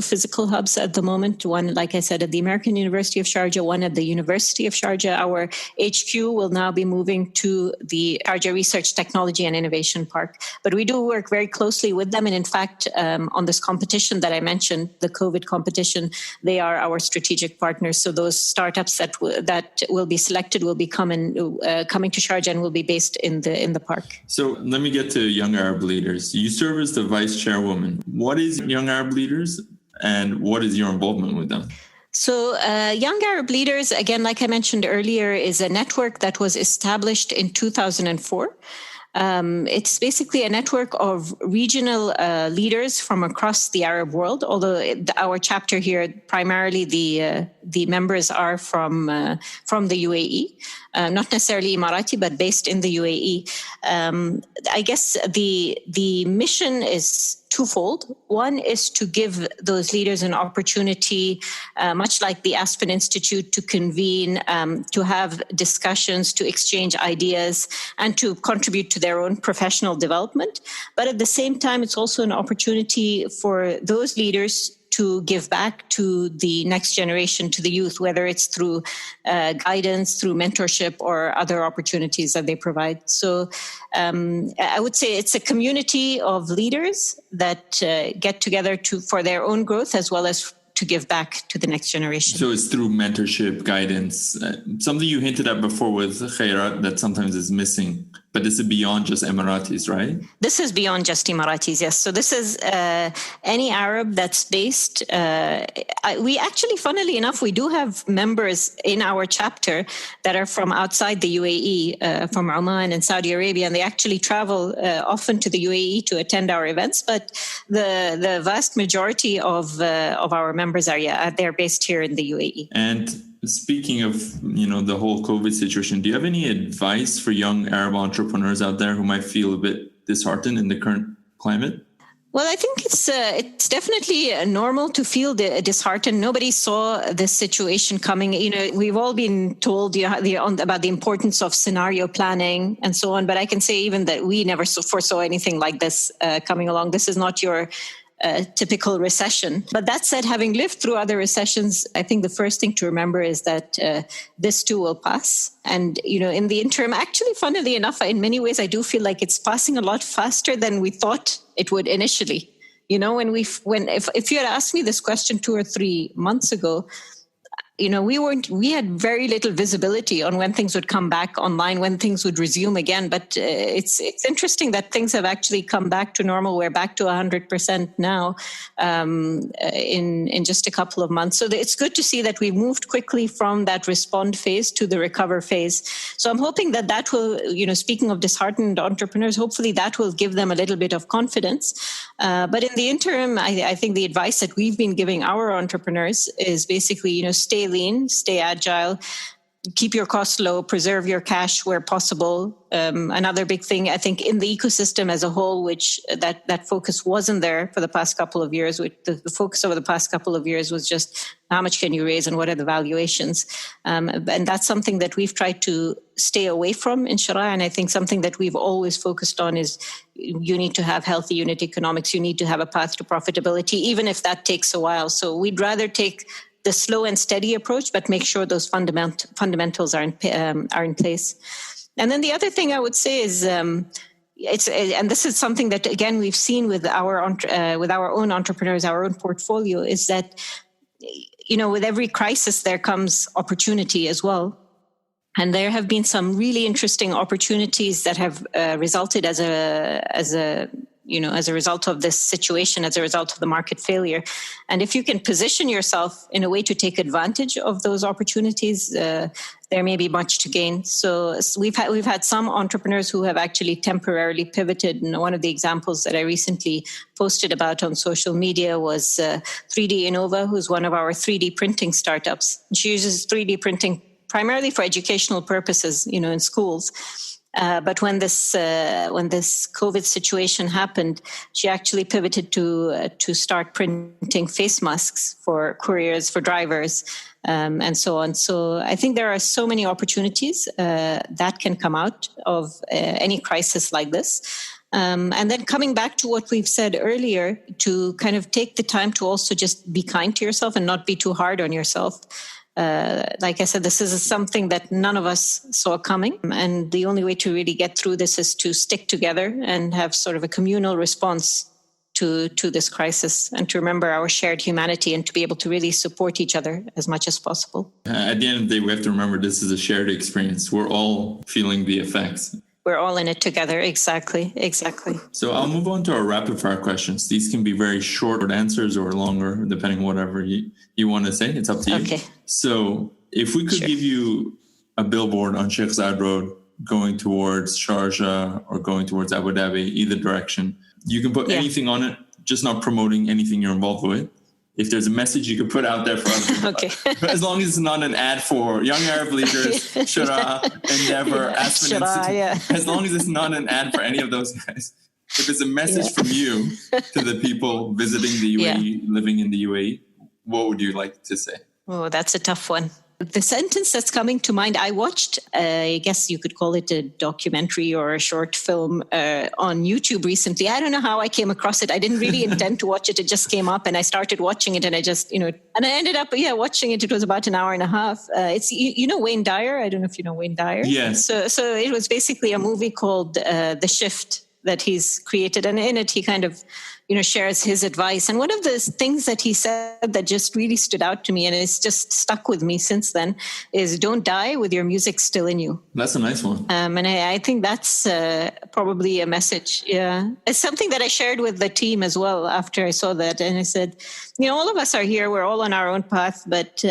physical hubs at the moment. One, like I said, at the American University of Sharjah, one at the University of Sharjah. Our HQ will now be moving to the Sharjah Research, Technology and Innovation Park. But we do work very closely with them. And in fact, on this competition that I mentioned, the COVID competition, they are our strategic partners. So those startups that will be selected will be coming to Sharjah and will be based in the park. So let me get to Young Arab Leaders. You serve as the Vice Chairwoman. What is Young Arab Leaders and what is your involvement with them? So Young Arab Leaders, again, like I mentioned earlier, is a network that was established in 2004. It's basically a network of regional leaders from across the Arab world, although our chapter here, primarily the members are from the UAE, not necessarily Emirati, but based in the UAE. I guess the mission is twofold. One is to give those leaders an opportunity, much like the Aspen Institute, to convene, to have discussions, to exchange ideas, and to contribute to their own professional development. But at the same time, it's also an opportunity for those leaders to give back to the next generation, to the youth, whether it's through guidance, through mentorship, or other opportunities that they provide. So I would say it's a community of leaders that get together for their own growth as well as to give back to the next generation. So it's through mentorship, guidance, something you hinted at before with Sheraa that sometimes is missing, but this is beyond just Emiratis, right? This is beyond just Emiratis, yes. So this is any Arab that's based. We actually, funnily enough, we do have members in our chapter that are from outside the UAE, from Oman and Saudi Arabia, and they actually travel often to the UAE to attend our events. But the vast majority of our members are they're based here in the UAE. And speaking of, the whole COVID situation, do you have any advice for young Arab entrepreneurs out there who might feel a bit disheartened in the current climate? Well, I think it's definitely normal to feel disheartened. Nobody saw this situation coming. We've all been told about the importance of scenario planning and so on. But I can say even that we never foresaw anything like this coming along. This is not your typical recession. But that said, having lived through other recessions, I think the first thing to remember is that this too will pass. And, in the interim, actually, funnily enough, in many ways, I do feel like it's passing a lot faster than we thought it would initially. If you had asked me this question 2 or 3 months ago, we had very little visibility on when things would come back online, when things would resume again. But it's interesting that things have actually come back to normal. We're back to 100% now in just a couple of months. So it's good to see that we moved quickly from that respond phase to the recover phase. So I'm hoping that will, speaking of disheartened entrepreneurs, hopefully that will give them a little bit of confidence. But in the interim, I think the advice that we've been giving our entrepreneurs is basically, stay lean, stay agile, keep your costs low, preserve your cash where possible. Another big thing, I think, in the ecosystem as a whole, which that focus wasn't there for the past couple of years. The focus over the past couple of years was just how much can you raise and what are the valuations? And that's something that we've tried to stay away from in Sheraa. And I think something that we've always focused on is you need to have healthy unit economics. You need to have a path to profitability, even if that takes a while. So we'd rather take the slow and steady approach, but make sure those fundamentals are in place. And then the other thing I would say is, and this is something that again we've seen with our own entrepreneurs, our own portfolio, is that with every crisis there comes opportunity as well. And there have been some really interesting opportunities that have resulted as a as a result of this situation, as a result of the market failure. And if you can position yourself in a way to take advantage of those opportunities, there may be much to gain. So we've had some entrepreneurs who have actually temporarily pivoted. And one of the examples that I recently posted about on social media was 3D Innova, who's one of our 3D printing startups. She uses 3D printing primarily for educational purposes, in schools. But when this COVID situation happened, she actually pivoted to start printing face masks for couriers, for drivers, and so on. So I think there are so many opportunities that can come out of any crisis like this. And then coming back to what we've said earlier, to kind of take the time to also just be kind to yourself and not be too hard on yourself. Like I said, this is something that none of us saw coming. And the only way to really get through this is to stick together and have sort of a communal response to this crisis, and to remember our shared humanity and to be able to really support each other as much as possible. At the end of the day, we have to remember this is a shared experience. We're all feeling the effects. We're all in it together. Exactly. So I'll move on to our rapid fire questions. These can be very short answers or longer, depending on whatever you want to say. It's up to you. Okay. So if we could give you a billboard on Sheikh Zayed Road going towards Sharjah or going towards Abu Dhabi, either direction, you can put anything on it, just not promoting anything you're involved with. If there's a message you could put out there for other people, okay. As long as it's not an ad for Young Arab Leaders, Sheraa, Endeavor, Aspen Institute, as long as it's not an ad for any of those guys. If it's a message from you to the people visiting the UAE, living in the UAE, what would you like to say? Oh, that's a tough one. The sentence that's coming to mind, I watched, I guess you could call it a documentary or a short film on YouTube recently. I don't know how I came across it. I didn't really intend to watch it. It just came up and I started watching it, and I just, and I ended up, watching it. It was about an hour and a half. It's, Wayne Dyer. I don't know if you know Wayne Dyer. Yes. So it was basically a movie called The Shift that he's created. And in it, he kind of, shares his advice. And one of the things that he said that just really stood out to me, and it's just stuck with me since then, is don't die with your music still in you. That's a nice one. And I think that's probably a message. Yeah. It's something that I shared with the team as well after I saw that. And I said, all of us are here. We're all on our own path, but...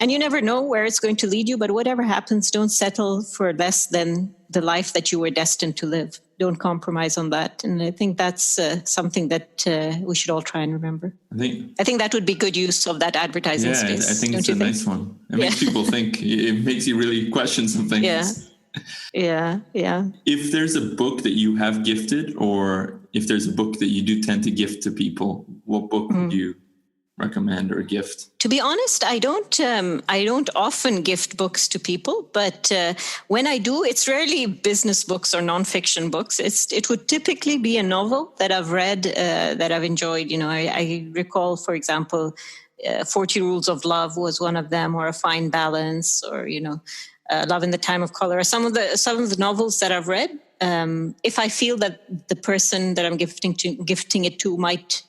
and you never know where it's going to lead you, but whatever happens, don't settle for less than the life that you were destined to live. Don't compromise on that. And I think that's something that we should all try and remember. I think that would be good use of that advertising space. I think it's a nice one. It makes people think. It makes you really question some things. Yeah. If there's a book that you have gifted, or if there's a book that you do tend to gift to people, what book would you recommend or gift? To be honest, I don't often gift books to people, but when I do, it's rarely business books or nonfiction books. It would typically be a novel that I've read, that I've enjoyed. I recall, for example, 40 Rules of Love was one of them, or A Fine Balance, or Love in the Time of Color, or some of the novels that I've read. If I feel that the person that I'm gifting it to might,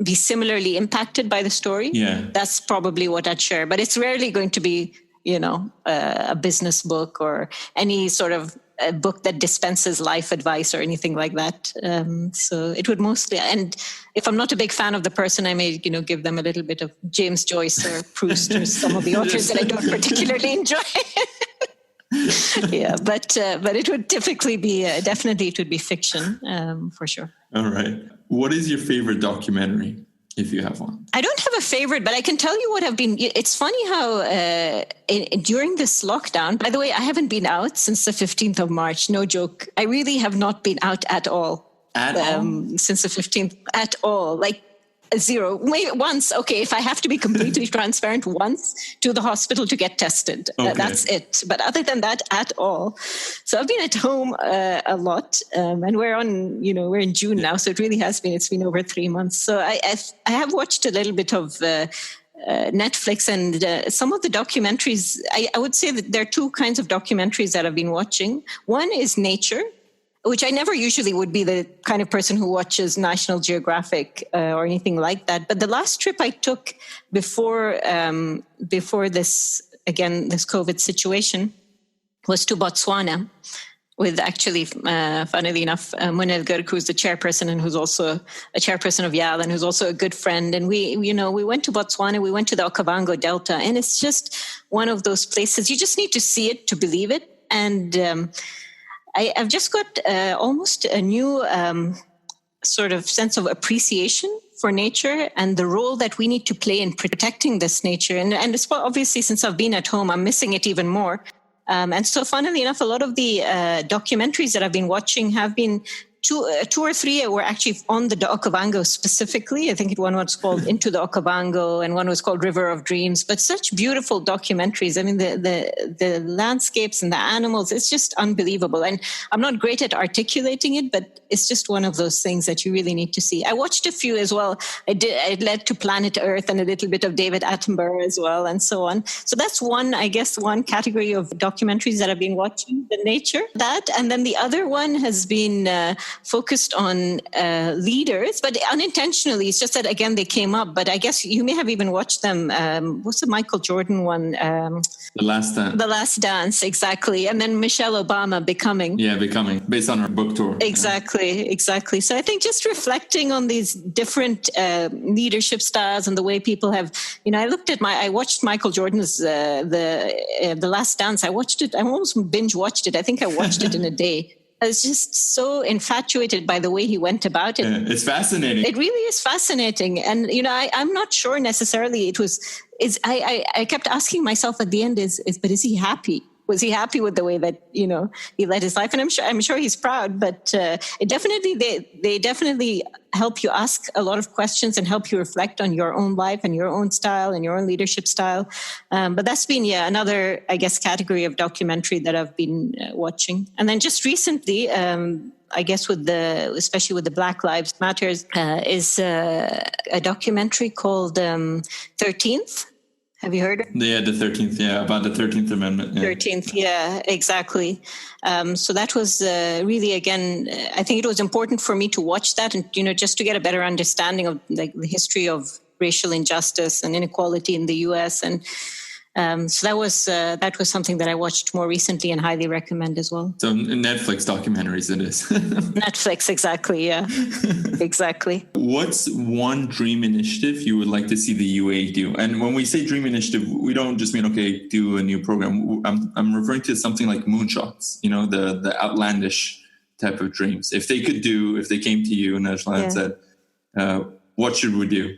be similarly impacted by the story, that's probably what I'd share. But it's rarely going to be, a business book or any sort of a book that dispenses life advice or anything like that. So it would mostly, and if I'm not a big fan of the person, I may, give them a little bit of James Joyce or Proust or some of the authors that I don't particularly enjoy. But it would typically be, definitely it would be fiction, for sure. All right. What is your favorite documentary, if you have one? I don't have a favorite, but I can tell you what have been. It's funny how during this lockdown, by the way, I haven't been out since the 15th of March. No joke. I really have not been out at all. Since the 15th, at all. Like, zero. Maybe once, okay, if I have to be completely transparent, once to the hospital to get tested. Okay. That's it. But other than that, at all. So I've been at home a lot, and we're in June now, so it really has been. It's been over 3 months. So I have watched a little bit of Netflix and some of the documentaries. I would say that there are two kinds of documentaries that I've been watching. One is nature, which I never usually would be the kind of person who watches National Geographic or anything like that. But the last trip I took before this COVID situation was to Botswana. with actually, funnily enough, Munal Garg, who's the chairperson and who's also a chairperson of YAL and who's also a good friend. And we went to Botswana, we went to the Okavango Delta, and it's just one of those places, you just need to see it to believe it. And I've just got almost a new sort of sense of appreciation for nature and the role that we need to play in protecting this nature. And it's obviously, since I've been at home, I'm missing it even more. And so funnily enough, a lot of the documentaries that I've been watching have been two or three were actually on the Okavango specifically. I think one was called Into the Okavango and one was called River of Dreams, but such beautiful documentaries. I mean, the landscapes and the animals, it's just unbelievable. And I'm not great at articulating it, but it's just one of those things that you really need to see. I watched a few as well. I led to Planet Earth and a little bit of David Attenborough as well and so on. So that's one category of documentaries that I've been watching, the nature, that. And then the other one has been focused on leaders, but unintentionally. It's just that, again, they came up, but I guess you may have even watched them. What's the Michael Jordan one? The Last Dance. The Last Dance, exactly. And then Michelle Obama, Becoming. Yeah, Becoming, based on her book tour. Exactly. So I think just reflecting on these different leadership styles and the way people have, I watched Michael Jordan's The Last Dance. I watched it. I almost binge watched it. I think I watched it in a day. I was just so infatuated by the way he went about it. Yeah, it's fascinating. It really is fascinating. And, I'm not sure necessarily I kept asking myself at the end but is he happy? Was he happy with the way that, he led his life? And I'm sure he's proud, but they definitely help you ask a lot of questions and help you reflect on your own life and your own style and your own leadership style. But that's been, another, I guess, category of documentary that I've been watching. And then just recently, I guess especially with the Black Lives Matters, is a documentary called 13th. Have you heard of it? Yeah, the 13th, about the 13th Amendment. Yeah. 13th, yeah, exactly. So that was really, again, I think it was important for me to watch that and, just to get a better understanding of the history of racial injustice and inequality in the U.S. And so that was something that I watched more recently and highly recommend as well. So Netflix documentaries it is. Netflix, exactly, yeah. Exactly. What's one dream initiative you would like to see the UAE do? And when we say dream initiative, we don't just mean, okay, do a new program. I'm referring to something like moonshots, the outlandish type of dreams. If they came to you, Najla, and said, what should we do?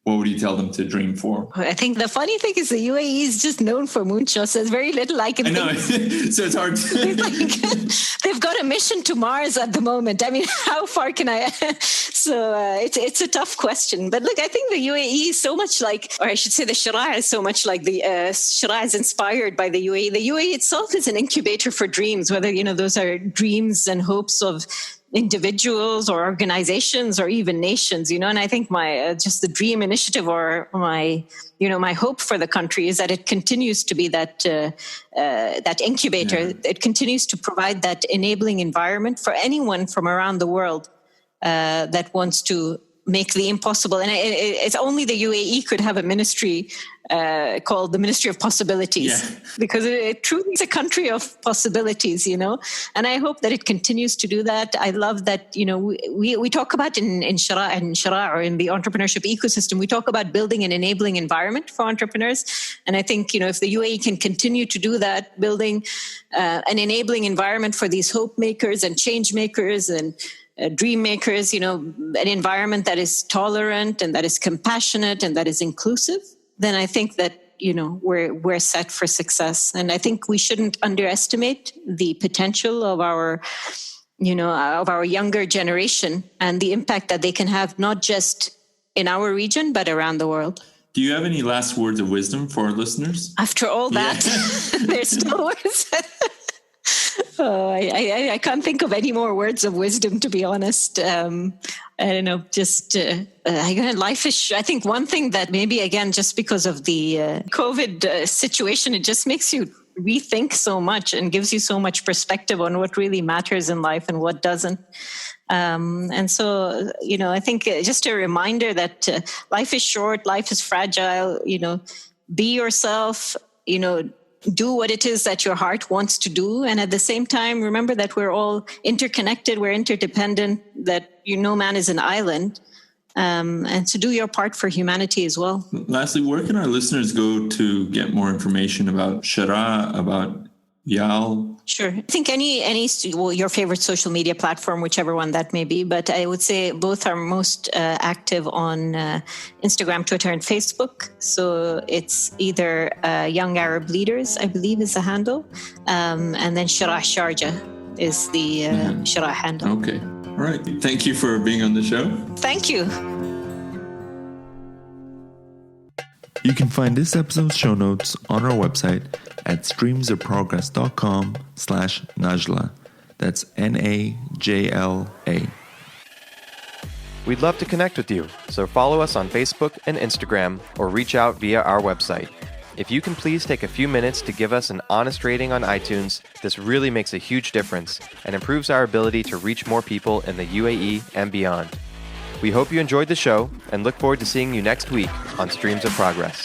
What would you tell them to dream for? I think the funny thing is the UAE is just known for moonshots. There's very little I can think. I know, so it's hard. They've got a mission to Mars at the moment. I mean, how far can I? So it's a tough question. But look, I think the UAE is so much or I should say the Sheraa is so much like Sheraa is inspired by the UAE. The UAE itself is an incubator for dreams, whether, those are dreams and hopes of individuals or organizations or even nations, and I think my just the dream initiative or my hope for the country is that it continues to be that incubator. Yeah. It continues to provide that enabling environment for anyone from around the world that wants to make the impossible. And it's only the UAE could have a ministry called the Ministry of Possibilities, because it truly is a country of possibilities, And I hope that it continues to do that. I love that, we talk about in Sheraa or in the entrepreneurship ecosystem, we talk about building an enabling environment for entrepreneurs. And I think, if the UAE can continue to do that, building an enabling environment for these hope makers and change makers and dream makers, an environment that is tolerant and that is compassionate and that is inclusive, then I think that, we're set for success. And I think we shouldn't underestimate the potential of our younger generation and the impact that they can have, not just in our region, but around the world. Do you have any last words of wisdom for our listeners? After all that, there's still words. I can't think of any more words of wisdom, to be honest. I don't know, just life is, I think one thing that maybe, again, just because of the COVID situation, it just makes you rethink so much and gives you so much perspective on what really matters in life and what doesn't. And so, I think just a reminder that life is short, life is fragile, be yourself, do what it is that your heart wants to do. And at the same time, remember that we're all interconnected, we're interdependent, that no man is an island. And to do your part for humanity as well. Lastly, where can our listeners go to get more information about Sheraa, about YAL? Sure. I think your favorite social media platform, whichever one that may be, but I would say both are most active on Instagram, Twitter, and Facebook. So it's either Young Arab Leaders, I believe is the handle, and then Sheraa Sharjah is the Sheraa handle. Okay. All right. Thank you for being on the show. Thank you. You can find this episode's show notes on our website at streamsofprogress.com/Najla. That's NAJLA. We'd love to connect with you, so follow us on Facebook and Instagram or reach out via our website. If you can please take a few minutes to give us an honest rating on iTunes, this really makes a huge difference and improves our ability to reach more people in the UAE and beyond. We hope you enjoyed the show and look forward to seeing you next week on Streams of Progress.